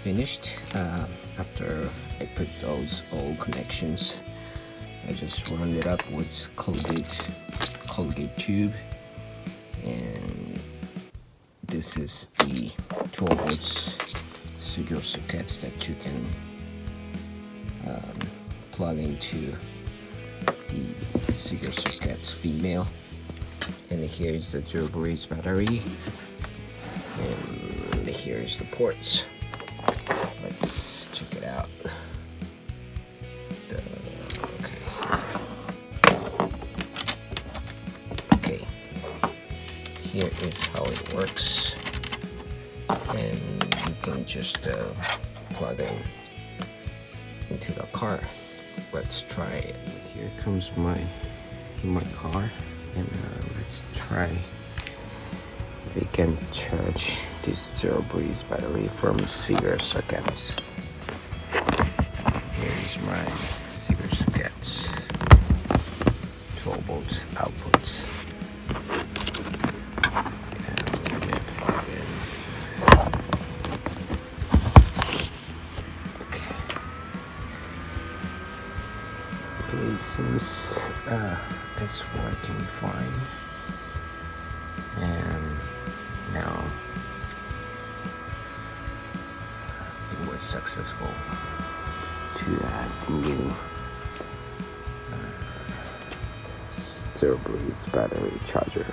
finished. After I put those all connections, I just run it up with Colgate tube, and this is the 12 volts cigar sockets that you can plug into the cigar sockets female. And here is the ZeroBreeze battery, and here is the ports. Let's check it out. Okay, here is how it works, and you can just plug in into the car. Let's try it. Here comes my car, and let's try if we can charge this ZeroBreeze battery from cigar sockets. Here's my cigar sockets, 12 volts outputs. And let me plug in. Okay, seems it's working fine, and now it was successful to add new ZeroBreeze battery charger.